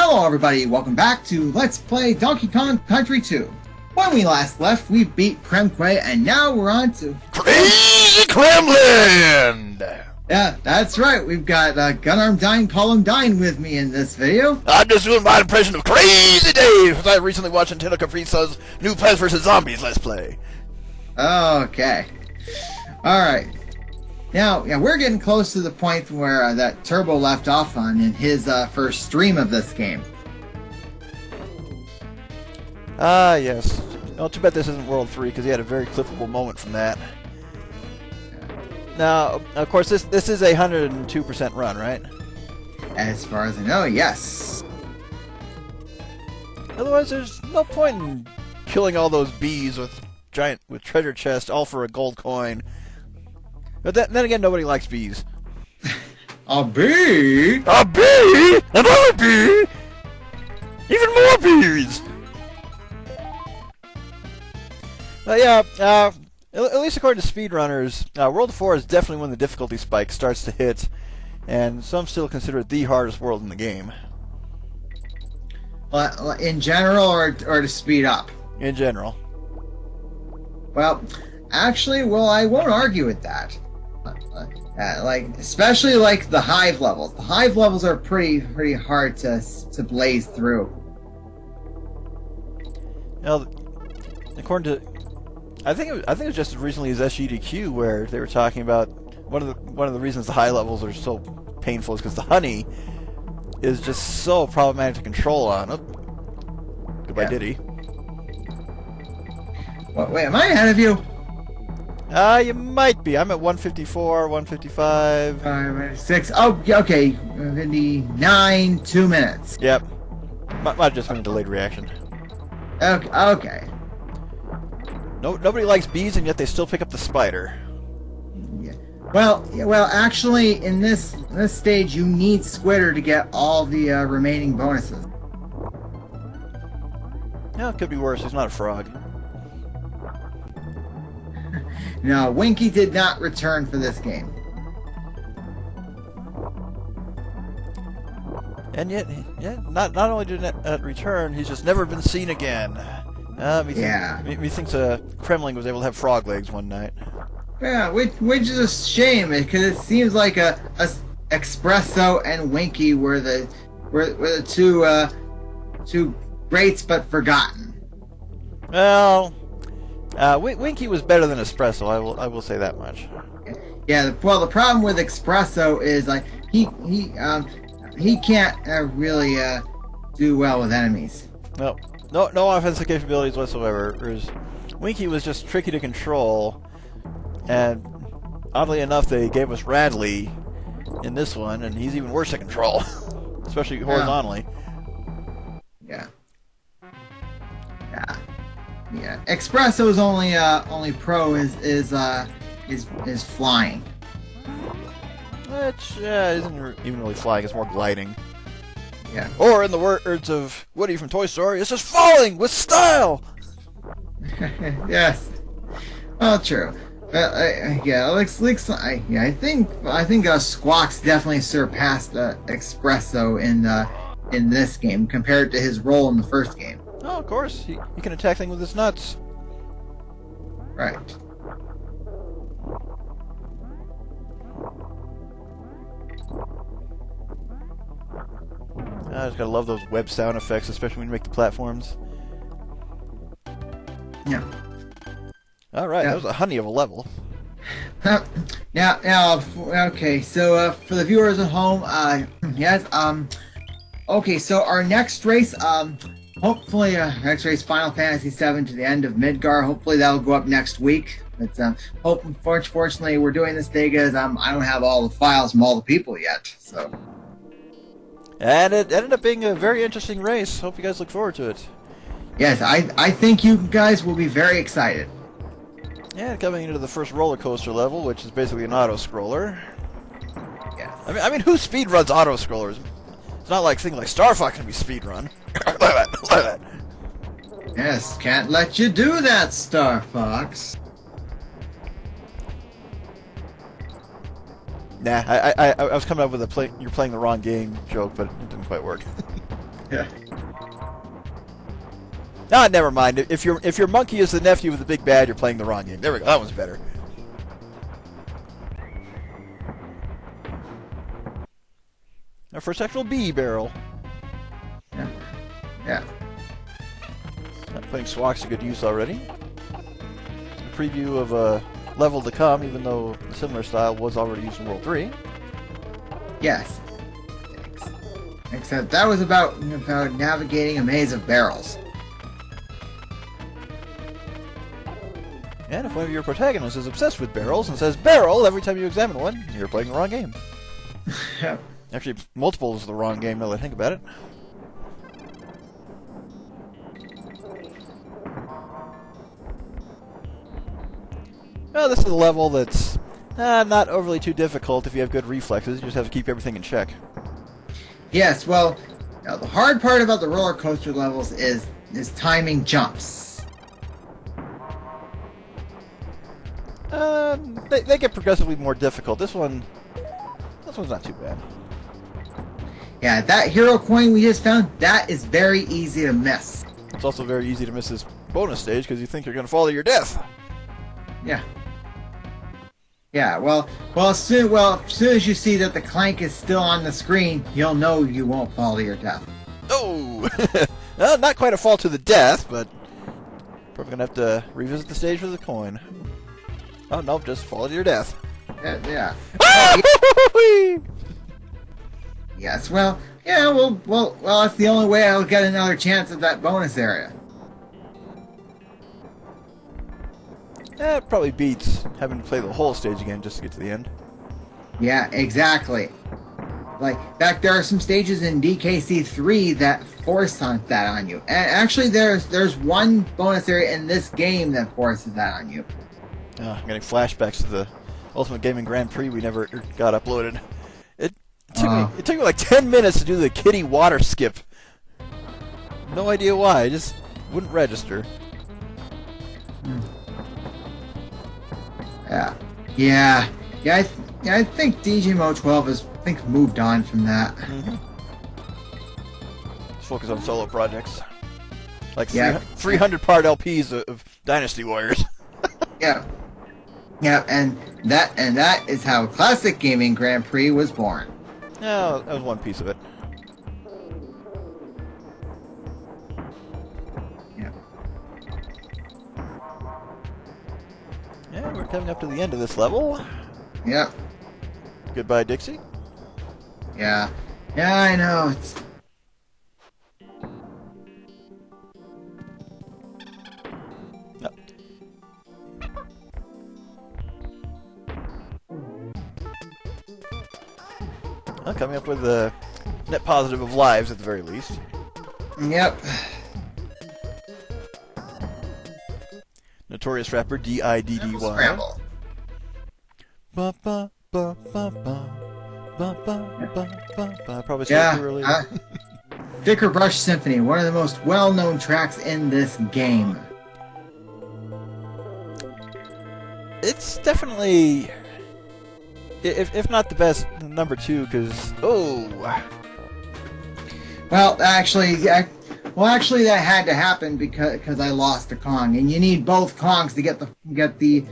Hello everybody, welcome back to Let's Play Donkey Kong Country 2. When we last left, we beat Kremquay, and now we're on to... Crazy Kremlin! Yeah, that's right, we've got Gunarm Dine, Column Dine with me in this video. I'm just doing my impression of Crazy Dave, because I recently watched Nintendo Caprice's new Plants vs. Zombies Let's Play. Okay. Alright. Now, yeah, we're getting close to the point where that Turbo left off on in his first stream of this game. Yes. Well, too bad this isn't World 3, because he had a very clippable moment from that. Now, of course, this is a 102% run, right? As far as I know, yes. Otherwise, there's no point in killing all those bees with treasure chests, all for a gold coin. But then again, nobody likes bees. A bee? A bee? Another bee? Even more bees! But yeah, at least according to speedrunners, World 4 is definitely when the difficulty spike starts to hit, and some still consider it the hardest world in the game. In general, or to speed up? In general. Well, actually, I won't argue with that. Especially like the hive levels. The hive levels are pretty hard to blaze through. Now, according to, I think it was just as recently as SGDQ where they were talking about one of the reasons the high levels are so painful is because the honey is just so problematic to control on. Oh, goodbye, yeah. Diddy. Wait, am I ahead of you? You might be. I'm at 154, 155. 5, 6. Oh, okay. 59, 2 minutes. Yep. Might have just been a delayed reaction. Okay. Nobody likes bees, and yet they still pick up the spider. Yeah. Well, actually, in this stage, you need Squitter to get all the remaining bonuses. Yeah, it could be worse. He's not a frog. No, Winky did not return for this game. And yet, not only did he not return, he's just never been seen again. Me thinks Kremling was able to have frog legs one night. Yeah, which is a shame because it seems like a Espresso and Winky were the two greats but forgotten. Well, Winky was better than Espresso. I will say that much. Yeah. Well, the problem with Espresso is like he can't really do well with enemies. No offensive capabilities whatsoever. Whereas Winky was just tricky to control, and oddly enough, they gave us Radley in this one, and he's even worse to control, especially horizontally. Yeah. Espresso's only pro is flying. Which isn't even really flying; it's more gliding. Yeah. Or in the words of Woody from Toy Story, it's just falling with style. Yes. Well, true. I think Squawks definitely surpassed Espresso in this game compared to his role in the first game. Oh, of course. He can attack things with his nuts. Right. I just gotta love those web sound effects, especially when you make the platforms. Yeah. Alright, that was a honey of a level. Now, okay, so for the viewers at home, yes, okay, so our next race, hopefully, next race, Final Fantasy VII to the end of Midgar. Hopefully that'll go up next week. But fortunately, we're doing this day because I don't have all the files from all the people yet, so... And it ended up being a very interesting race. Hope you guys look forward to it. Yes, I think you guys will be very excited. Yeah, coming into the first roller coaster level, which is basically an auto-scroller. Yes. I mean, who speedruns auto-scrollers? It's not like things like Star Fox can be speedrun. Look at that. Yes, can't let you do that, Star Fox. Nah, I was coming up with you're playing the wrong game joke, but it didn't quite work. Yeah. Ah, never mind. If your monkey is the nephew of the big bad, you're playing the wrong game. There we go. That one's better. Our first actual B barrel. Yeah. Yeah. Putting Swax to good use already. A preview of a level to come, even though a similar style was already used in World 3. Yes. Except that was about navigating a maze of barrels. And if one of your protagonists is obsessed with barrels and says barrel every time you examine one, you're playing the wrong game. Yep. Actually, multiple is the wrong game now that I think about it. Well, this is a level that's not overly too difficult if you have good reflexes. You just have to keep everything in check. Yes, well, the hard part about the roller coaster levels is timing jumps. They get progressively more difficult. This one's not too bad. Yeah, that hero coin we just found, that is very easy to miss. It's also very easy to miss this bonus stage because you think you're going to fall to your death. Yeah. Yeah, well, as soon as you see that the clank is still on the screen, you'll know you won't fall to your death. Oh! Well, not quite a fall to the death, but probably going to have to revisit the stage with a coin. Oh, nope, just fall to your death. Yeah. Ah! Yes, well, yeah, well, that's the only way I'll get another chance at that bonus area. It probably beats having to play the whole stage again just to get to the end. Yeah, exactly. Like, in fact, there are some stages in DKC3 that force that on you. And actually, there's one bonus area in this game that forces that on you. I'm getting flashbacks to the Ultimate Gaming Grand Prix we never got uploaded. It took me like 10 minutes to do the kitty water skip. No idea why, it just wouldn't register. Yeah. I think DJ Mo 12 has moved on from that. Mm-hmm. Just focus on solo projects, like 300 part LPs of Dynasty Warriors. Yeah, and that is how Classic Gaming Grand Prix was born. No, that was one piece of it. Yeah, we're coming up to the end of this level. Yep. Goodbye, Dixie. Yeah, I know. It's... Well, coming up with a net positive of lives at the very least. Yep. Notorious rapper D.I.D.D.Y. Scramble. Ba ba ba ba ba ba ba ba ba ba. Probably said it too early. Thicker Brush Symphony, one of the most well-known tracks in this game. It's definitely, if not the best, number 2. Because Well, actually, that had to happen because I lost a Kong, and you need both Kongs to get the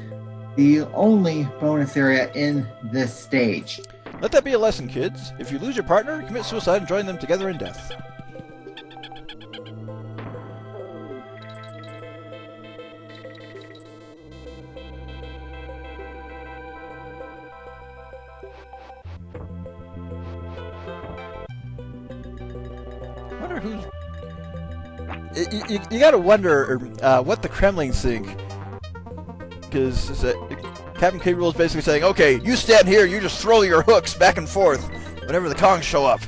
only bonus area in this stage. Let that be a lesson, kids. If you lose your partner, commit suicide and join them together in death. I wonder who's... You gotta wonder what the Kremlings think. Because Captain K. Rool is basically saying, okay, you stand here, you just throw your hooks back and forth whenever the Kongs show up.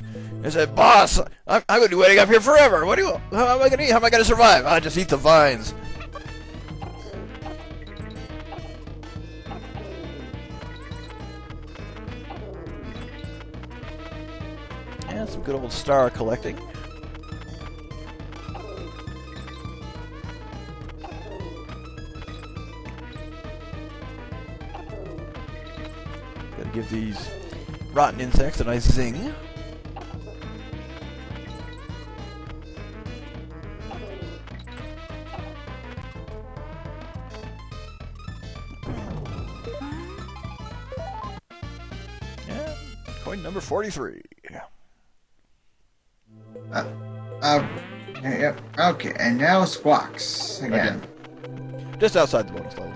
He said, boss, I'm going to be waiting up here forever. How am I going to eat? How am I going to survive? I just eat the vines. And some good old star collecting. Gotta give these rotten insects a nice zing. Coin number 43. Yep. Okay, and now Squawks again. Just outside the bonus level.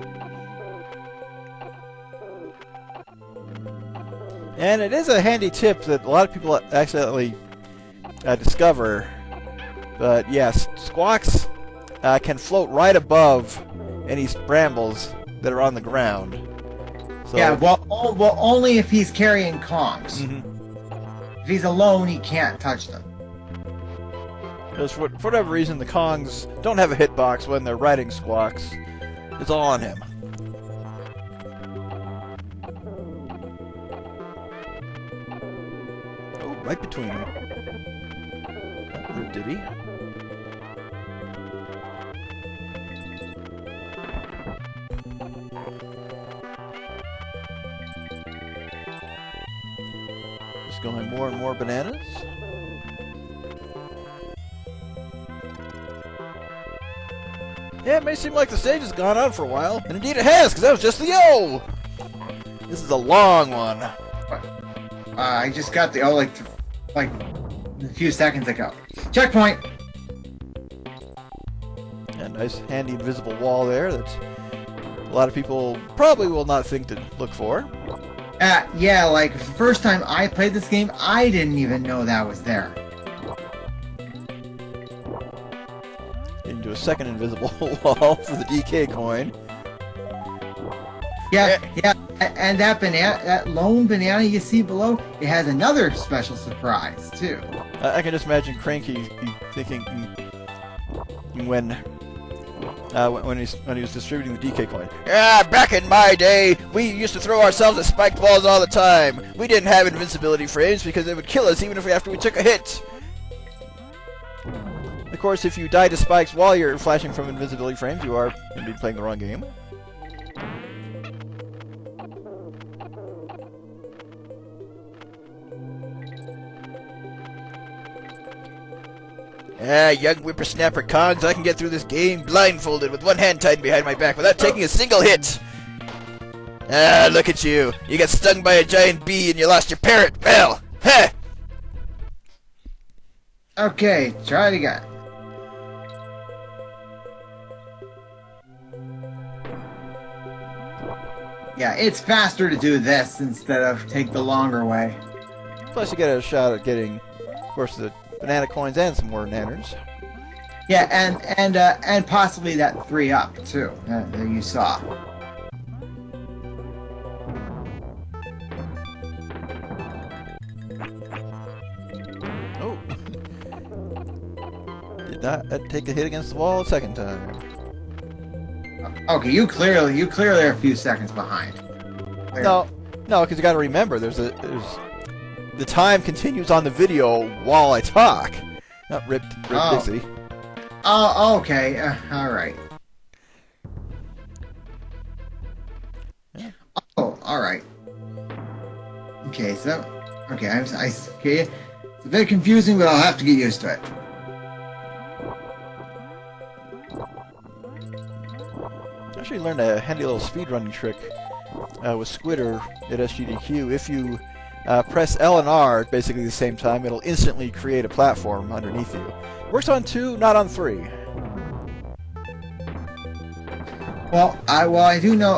And it is a handy tip that a lot of people accidentally discover. But yes, Squawks can float right above any brambles that are on the ground. So, yeah, well, only if he's carrying Kongs. If he's alone, he can't touch them. Because for whatever reason, the Kongs don't have a hitbox when they're riding Squawks. It's all on him. Oh, right between them. Or did he? Just going more and more bananas. Yeah, it may seem like the stage has gone on for a while, and indeed it has, because that was just the O! This is a long one. I just got the O like a few seconds ago. Checkpoint! A nice handy invisible wall there that a lot of people probably will not think to look for. Yeah, like the first time I played this game, I didn't even know that was there. Into a second invisible wall for the DK coin. Yeah, and that lone banana you see below, it has another special surprise too. I can just imagine Cranky thinking when he was distributing the DK coin. Yeah, back in my day, we used to throw ourselves at spiked walls all the time. We didn't have invincibility frames because it would kill us even after we took a hit. Of course, if you die to spikes while you're flashing from invisibility frames, you are indeed playing the wrong game. Young whippersnapper Kongs, I can get through this game blindfolded with one hand tied behind my back without taking a single hit. Look at you. You got stung by a giant bee and you lost your parrot. Well, heh! Okay, try it again. Yeah, it's faster to do this instead of take the longer way. Plus you get a shot at getting, of course, the banana coins and some more nanners. Yeah, and possibly that 3-up too that you saw. Oh, did not take a hit against the wall a second time. Okay, you clearly are a few seconds behind. No, because you got to remember, there's the time continues on the video while I talk. Not Rip Dixie. Oh, okay. All right. Yeah. Oh, all right. Okay, so okay, okay. It's a bit confusing, but I'll have to get used to it. I actually learned a handy little speedrunning trick with Squitter at SGDQ. If you press L and R at basically the same time, it'll instantly create a platform underneath you. Works on 2, not on 3. Well, I do know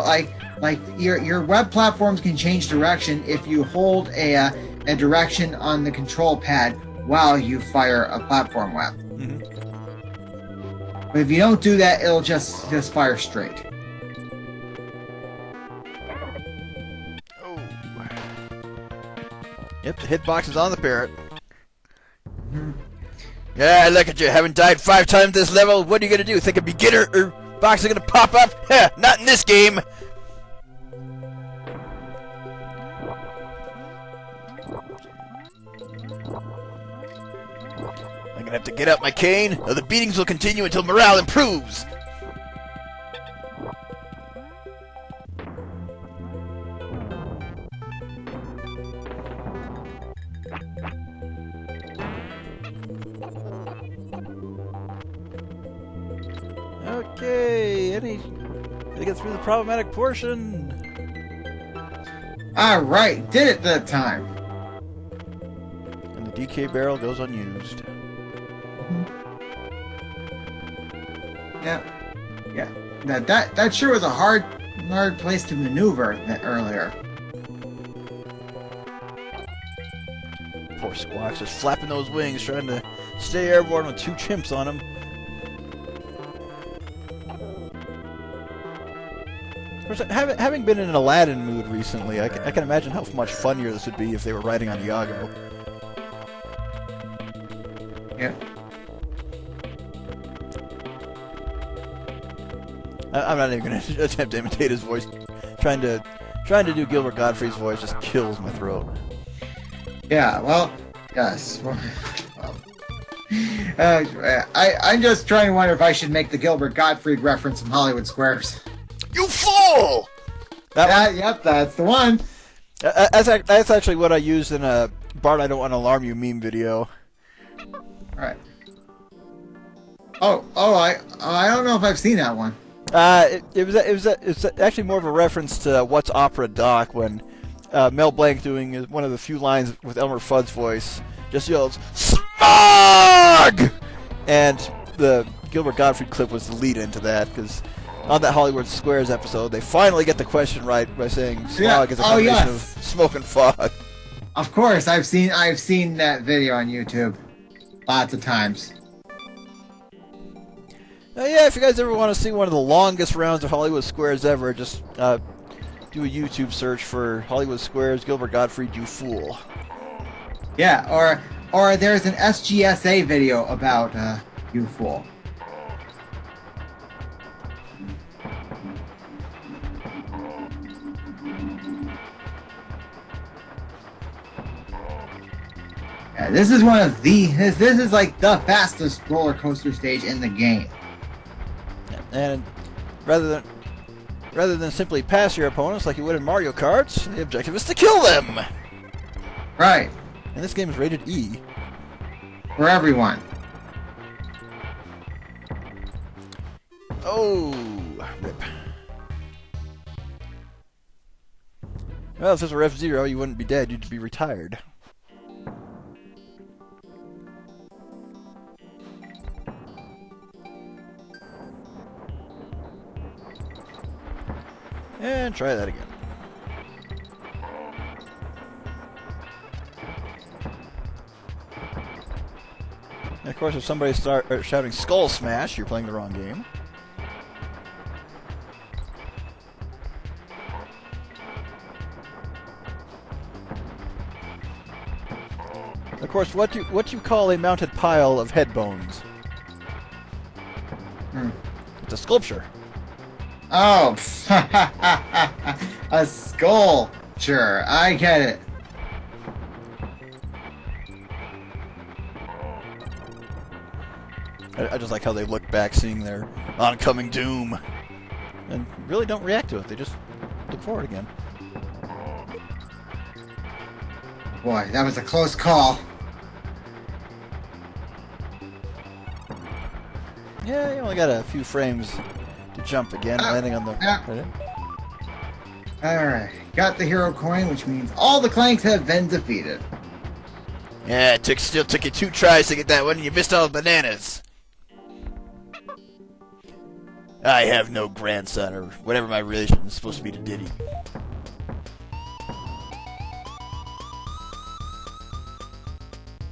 like your web platforms can change direction if you hold a direction on the control pad while you fire a platform web. But if you don't do that, it'll just fire straight. Oh. Yep, the hitbox is on the parrot. Yeah, look at you. Haven't died 5 times this level. What are you going to do? Think a beginner or box are going to pop up? Heh, not in this game. I'm going to have to get out my cane, or the beatings will continue until morale improves. Okay, to get through the problematic portion. All right, did it that time. GK barrel goes unused. Yeah. Yeah. That sure was a hard place to maneuver earlier. Poor Squawks just flapping those wings, trying to stay airborne with 2 chimps on him. Of course, having been in an Aladdin mood recently, I can imagine how much funnier this would be if they were riding on Iago. Yeah. I'm not even going to attempt to imitate his voice. Trying to do Gilbert Gottfried's voice just kills my throat. Yeah, well, yes. I'm just trying to wonder if I should make the Gilbert Gottfried reference from Hollywood Squares. You fool! Yep, that's the one. That's actually what I used in a Bart I Don't Want to Alarm You meme video. Right. Oh, I don't know if I've seen that one. It was actually more of a reference to What's Opera Doc when Mel Blanc doing one of the few lines with Elmer Fudd's voice just yells SMOG! And the Gilbert Gottfried clip was the lead into that because on that Hollywood Squares episode they finally get the question right by saying smog is a combination of smoke and fog. Of course, I've seen that video on YouTube lots of times. Yeah, if you guys ever want to see one of the longest rounds of Hollywood Squares ever, just do a YouTube search for Hollywood Squares Gilbert Gottfried You Fool. Yeah, or there's an SGSA video about You Fool. Yeah, this is one of this is like the fastest roller coaster stage in the game. And rather than simply pass your opponents like you would in Mario Kart, the objective is to kill them! Right. And this game is rated E. For everyone. Oh, rip. Well, if this were F-Zero, you wouldn't be dead, you'd be retired. And try that again. And of course, if somebody starts shouting Skull Smash, you're playing the wrong game. Of course, what you call a mounted pile of head bones? It's a sculpture. Oh, a sculpture. I get it. I just like how they look back, seeing their oncoming doom, and really don't react to it. They just look forward again. Boy, that was a close call. Yeah, you only got a few frames to jump again, landing on the... Right. Alright, got the hero coin, which means all the Clanks have been defeated. Yeah, it still took you 2 tries to get that one, and you missed all the bananas. I have no grandson, or whatever my relation is supposed to be to Diddy.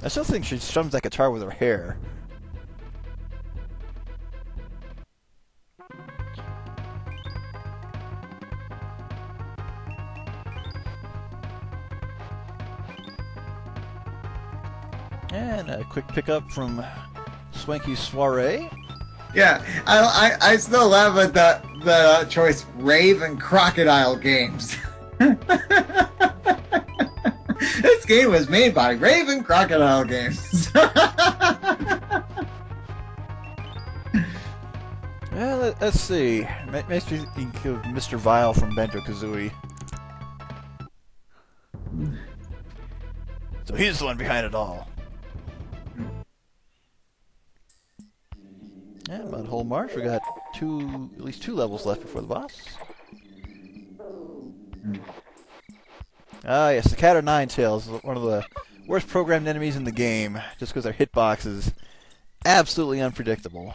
I still think she strums that guitar with her hair. And a quick pickup from Swanky Soiree. Yeah, I still laugh at the choice Rave and Crocodile Games. This game was made by Rave and Crocodile Games. Well, let's see. Makes me think of Mr. Vile from Banjo-Kazooie. So he's the one behind it all. And about whole march, we got at least two levels left before the boss. Ah, yes, the Cat o' Nine Tails, one of the worst programmed enemies in the game, just because their hitbox is absolutely unpredictable.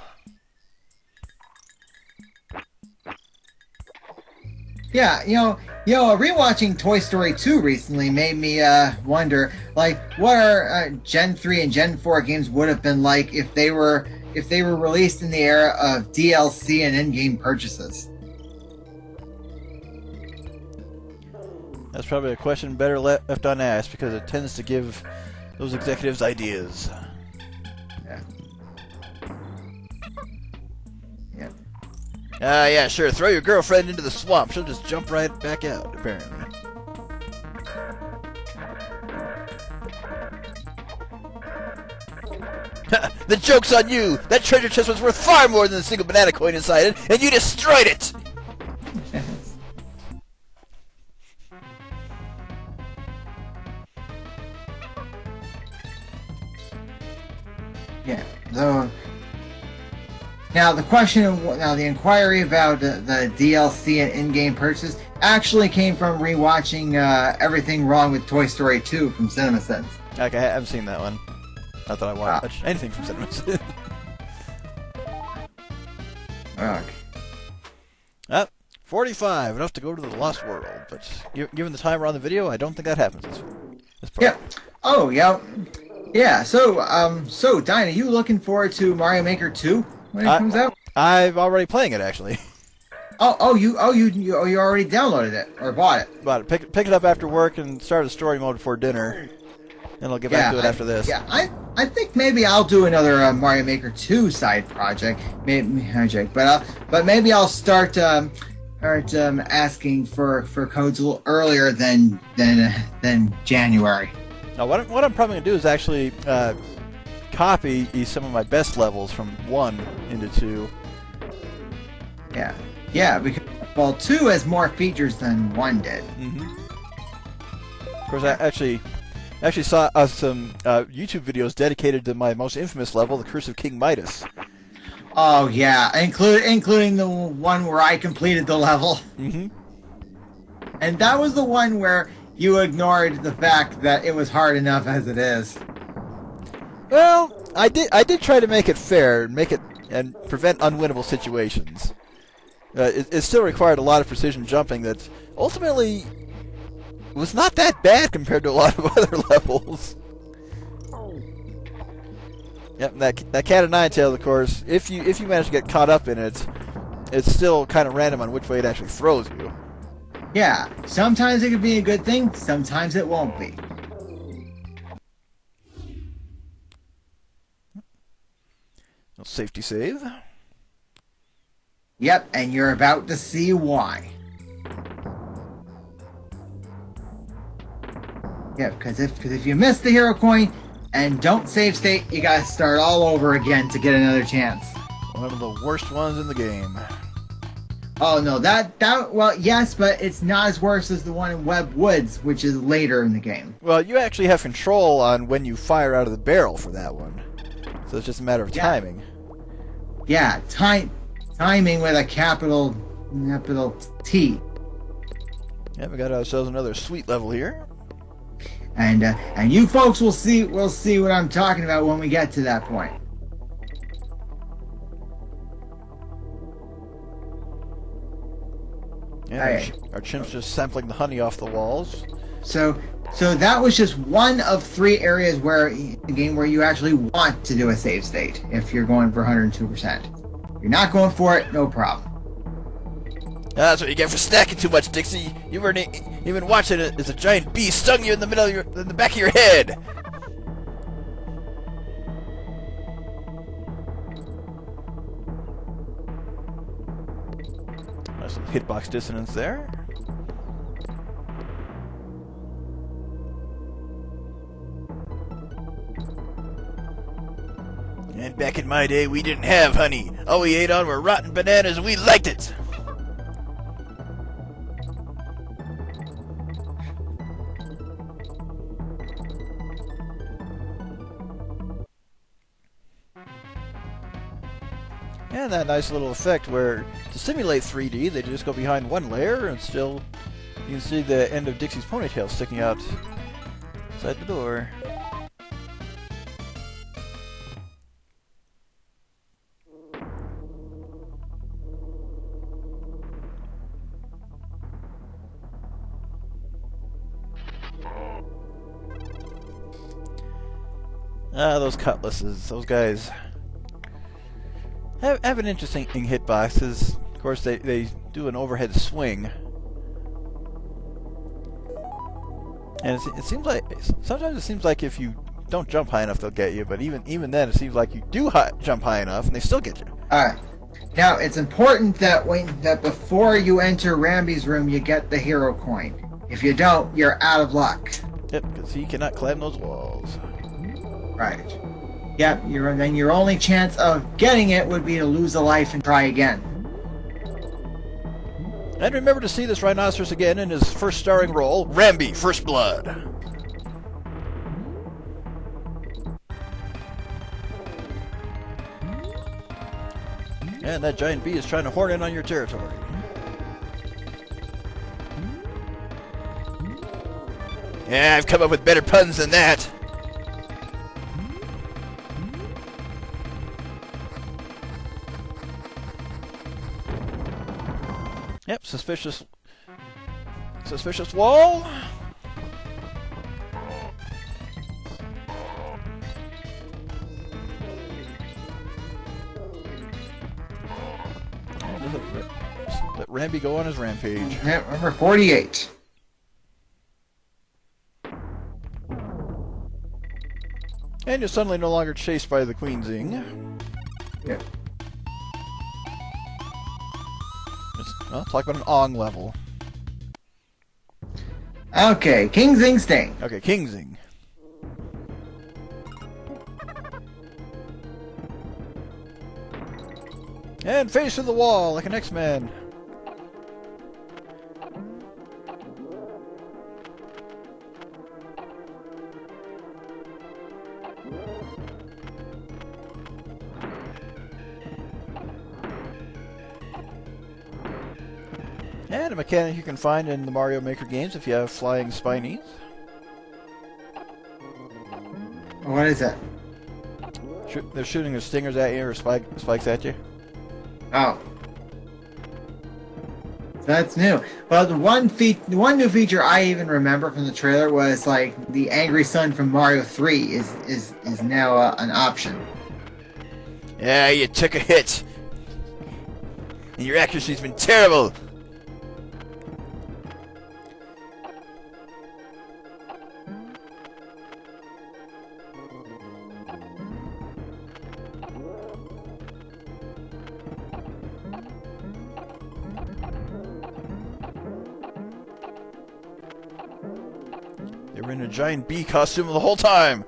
Yeah, rewatching Toy Story 2 recently made me wonder, like, what our Gen 3 and Gen 4 games would have been like if they were released in the era of DLC and in-game purchases. That's probably a question better left unasked, because it tends to give those executives ideas. Yeah. Yeah. Yeah, sure. Throw your girlfriend into the swamp. She'll just jump right back out, apparently. The joke's on you! That treasure chest was worth far more than a single banana coin inside it, and you destroyed it! Yeah. So now the inquiry about the DLC and in-game purchase actually came from rewatching Everything Wrong with Toy Story 2 from CinemaSins. Okay, I haven't seen that one. Not that I watch anything from CinemaSins. Okay. 45, enough to go to the Lost World. But given the timer on the video, I don't think that happens this part. Yeah. Oh, yeah. Yeah. So Dinah, you looking forward to Mario Maker 2 when it comes out? I'm already playing it, actually. You already downloaded it or bought it? Bought it. Pick it up after work and started story mode before dinner. And I'll get back to it after this. Yeah, I think maybe I'll do another Mario Maker 2 side project, but maybe I'll start asking for codes a little earlier than January. Now, what I'm probably gonna do is actually copy some of my best levels from 1 into 2. Yeah, because 2 has more features than 1 did. Mm-hmm. Of course, I actually saw some YouTube videos dedicated to my most infamous level, the Curse of King Midas. Oh yeah, including the one where I completed the level. Mm-hmm. And that was the one where you ignored the fact that it was hard enough as it is. Well, I did try to make it fair, and prevent unwinnable situations. It still required a lot of precision jumping that ultimately was not that bad compared to a lot of other levels. Yep, that cat and nine tail, of course, if you manage to get caught up in it, it's still kind of random on which way it actually throws you. Yeah, sometimes it could be a good thing, sometimes it won't be. Safety save. Yep, and you're about to see why. Yeah, because if you miss the hero coin and don't save state, you gotta start all over again to get another chance. One of the worst ones in the game. Oh no, well, yes, but it's not as worse as the one in Web Woods, which is later in the game. Well, you actually have control on when you fire out of the barrel for that one, so it's just a matter of timing. Yeah, timing with a capital T. Yeah, we got ourselves another sweet level here. And you folks will see what I'm talking about when we get to that point. Yeah, our chimp's just sampling the honey off the walls. So that was just one of 3 areas where the game where you actually want to do a save state if you're going for 102%. If you're not going for it, no problem. That's what you get for snacking too much, Dixie. You've been watching it as a giant bee stung you in the back of your head. Nice little hitbox dissonance there. And back in my day, we didn't have honey. All we ate on were rotten bananas, and we liked it. And that nice little effect where, to simulate 3D, they just go behind one layer and still you can see the end of Dixie's ponytail sticking out inside the door. Those cutlasses, those guys have an interesting hitboxes. Of course, they do an overhead swing. And it seems like sometimes it seems like if you don't jump high enough, they'll get you. But even then, it seems like you do jump high enough, and they still get you. All right. Now it's important that before you enter Rambi's room, you get the hero coin. If you don't, you're out of luck. Yep, because he cannot climb those walls. Right. Yep. Then your only chance of getting it would be to lose a life and try again. And remember to see this rhinoceros again in his first starring role, Rambi, First Blood. And that giant bee is trying to horn in on your territory. Yeah, I've come up with better puns than that. Yep, suspicious wall. Let Rambi go on his rampage. Yep, number 48. And you're suddenly no longer chased by the Queen Zing. Yep. It's like on an Ong level. Okay, King Zing Sting. Okay, King Zing. And face to the wall like an X-Man. And a mechanic you can find in the Mario Maker games if you have flying spinies. What is it? They're shooting their stingers at you or spikes at you. Oh. That's new. Well, the one new feature I even remember from the trailer was like the angry sun from Mario 3 is now an option. Yeah, you took a hit. And your accuracy's been terrible. They were in a giant bee costume the whole time.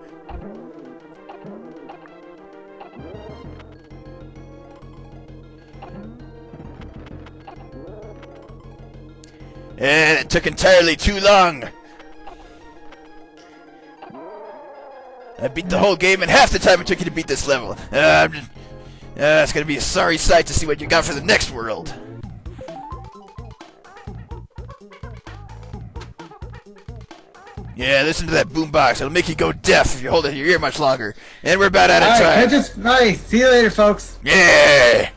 And it took entirely too long. I beat the whole game in half the time it took you to beat this level. It's gonna be a sorry sight to see what you got for the next world. Yeah, listen to that boombox. It'll make you go deaf if you hold it in your ear much longer. And we're about out of time. Alright, see you later, folks. Yeah!